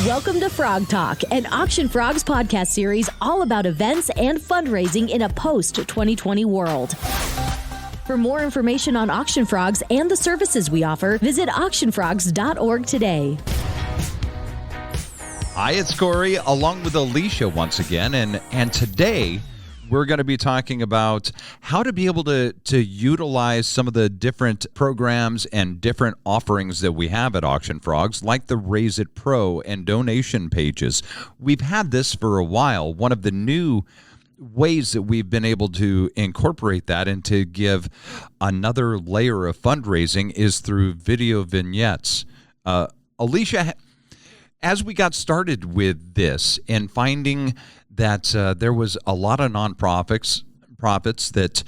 Welcome to Frog Talk, an Auction Frogs podcast series all about events and fundraising in a post-2020 world. For more information on Auction Frogs and the services we offer, visit auctionfrogs.org today. Hi, it's Corey, along with Alicia once again, and today we're going to be talking about how to be able to utilize some of the different programs and different offerings that we have at Auction Frogs, like the Raise It Pro and donation pages. We've had this for a while. One of the new ways that we've been able to incorporate that and to give another layer of fundraising is through video vignettes. Alicia, as we got started with this and finding that there was a lot of nonprofits that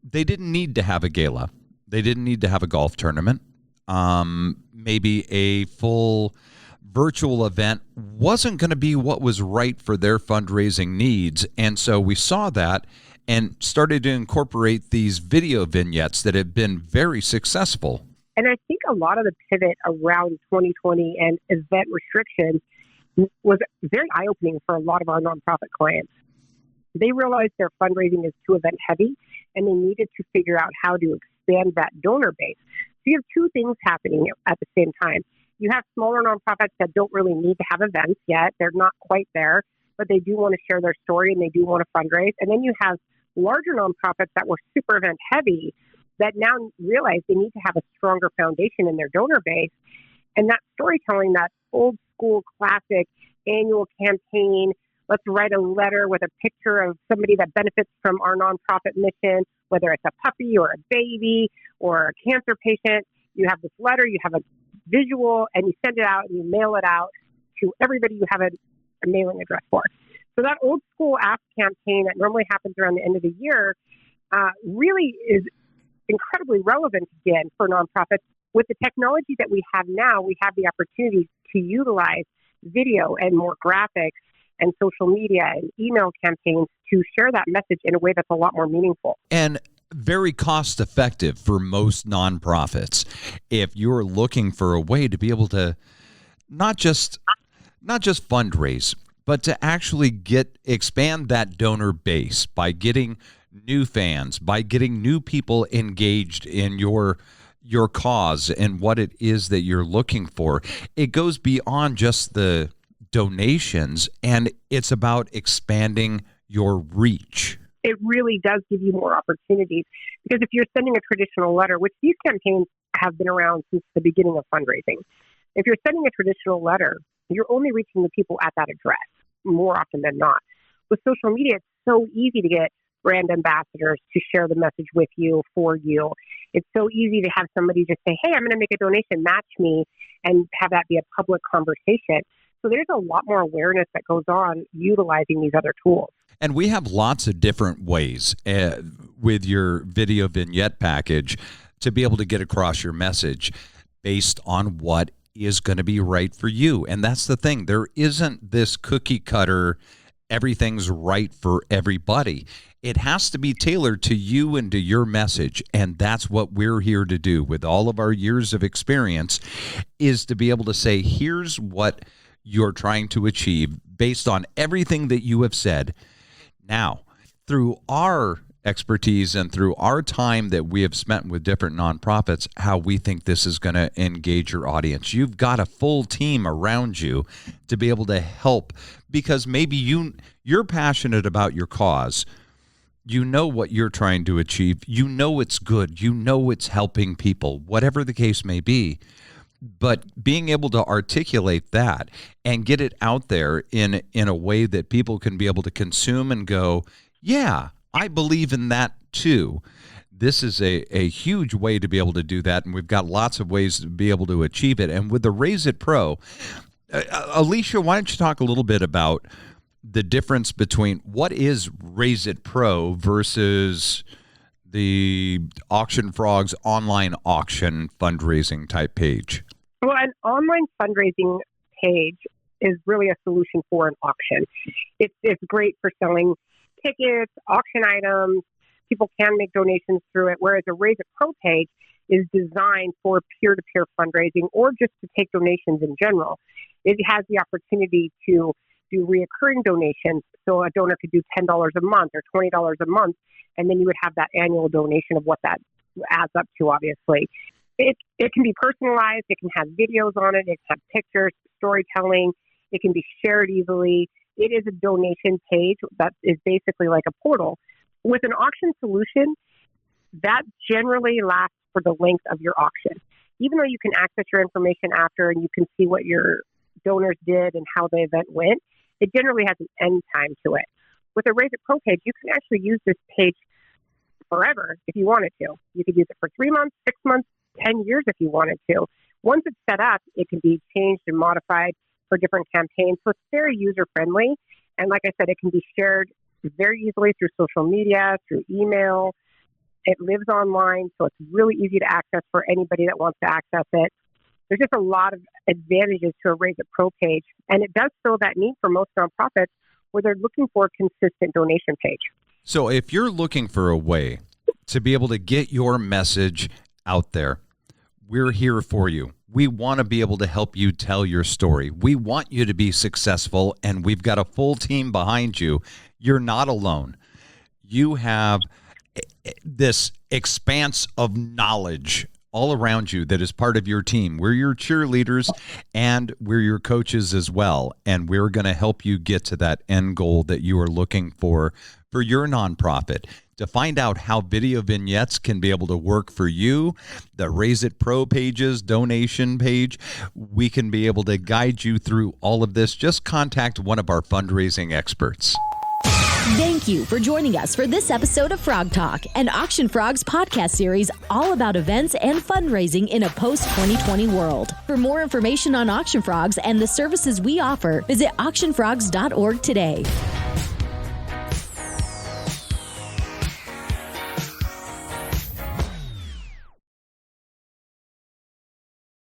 they didn't need to have a gala. They didn't need to have a golf tournament. Maybe a full virtual event wasn't going to be what was right for their fundraising needs. And so we saw that and started to incorporate these video vignettes that have been very successful. And I think a lot of the pivot around 2020 and event restrictions was very eye-opening for a lot of our nonprofit clients. They realized their fundraising is too event-heavy, and they needed to figure out how to expand that donor base. So you have two things happening at the same time. You have smaller nonprofits that don't really need to have events yet. They're not quite there, but they do want to share their story, and they do want to fundraise. And then you have larger nonprofits that were super event-heavy that now realize they need to have a stronger foundation in their donor base. And that storytelling, that old school classic annual campaign, let's write a letter with a picture of somebody that benefits from our nonprofit mission, whether it's a puppy or a baby or a cancer patient. You have this letter, you have a visual, and you send it out and you mail it out to everybody you have a mailing address for. So that old school ask campaign that normally happens around the end of the year really is incredibly relevant again for nonprofits. With the technology that we have now, we have the opportunity to utilize video and more graphics and social media and email campaigns to share that message in a way that's a lot more meaningful. And very cost effective for most nonprofits. If you're looking for a way to be able to not just fundraise, but to actually expand that donor base by getting new fans, by getting new people engaged in your cause and what it is that you're looking for. It goes beyond just the donations, and it's about expanding your reach. It really does give you more opportunities, because if you're sending a traditional letter, which these campaigns have been around since the beginning of fundraising, if you're sending a traditional letter, you're only reaching the people at that address more often than not. With social media, it's so easy to get brand ambassadors to share the message with you, for you. It's so easy to have somebody just say, hey, I'm going to make a donation, match me, and have that be a public conversation. So there's a lot more awareness that goes on utilizing these other tools. And we have lots of different ways with your video vignette package to be able to get across your message based on what is going to be right for you. And that's the thing. There isn't this cookie cutter, everything's right for everybody. It has to be tailored to you and to your message, and that's what we're here to do with all of our years of experience, is to be able to say, here's what you're trying to achieve based on everything that you have said. Now, through our expertise and through our time that we have spent with different nonprofits, how we think this is going to engage your audience. You've got a full team around you to be able to help, because maybe you're passionate about your cause. You know what you're trying to achieve. You know it's good. You know it's helping people, whatever the case may be. But being able to articulate that and get it out there in a way that people can be able to consume and go, yeah, I believe in that too. This is a huge way to be able to do that, and we've got lots of ways to be able to achieve it. And with the Raise It Pro, Alicia, why don't you talk a little bit about the difference between what is Raise It Pro versus the Auction Frogs online auction fundraising type page? Well, an online fundraising page is really a solution for an auction. It's great for selling tickets, auction items. People can make donations through it, whereas a Raise It Pro page is designed for peer-to-peer fundraising or just to take donations in general. It has the opportunity to do reoccurring donations. So a donor could do $10 a month or $20 a month, and then you would have that annual donation of what that adds up to, obviously. It can be personalized. It can have videos on it. It can have pictures, storytelling. It can be shared easily. It is a donation page that is basically like a portal. With an auction solution, that generally lasts for the length of your auction. Even though you can access your information after and you can see what your donors did and how the event went, it generally has an end time to it. With a Raise It Pro page, you can actually use this page forever if you wanted to. You could use it for 3 months, 6 months, 10 years if you wanted to. Once it's set up, it can be changed and modified for different campaigns. So it's very user-friendly. And like I said, it can be shared very easily through social media, through email. It lives online, so it's really easy to access for anybody that wants to access it. There's just a lot of advantages to a Raise It Pro page, and it does fill that need for most nonprofits where they're looking for a consistent donation page. So if you're looking for a way to be able to get your message out there, we're here for you. We want to be able to help you tell your story. We want you to be successful, and we've got a full team behind you. You're not alone. You have this expanse of knowledge all around you that is part of your team. We're your cheerleaders and we're your coaches as well. And we're going to help you get to that end goal that you are looking for your nonprofit. To find out how video vignettes can be able to work for you, the Raise It Pro pages, donation page, we can be able to guide you through all of this. Just contact one of our fundraising experts. Thank you for joining us for this episode of Frog Talk, an Auction Frogs podcast series all about events and fundraising in a post-2020 world. For more information on Auction Frogs and the services we offer, visit auctionfrogs.org today.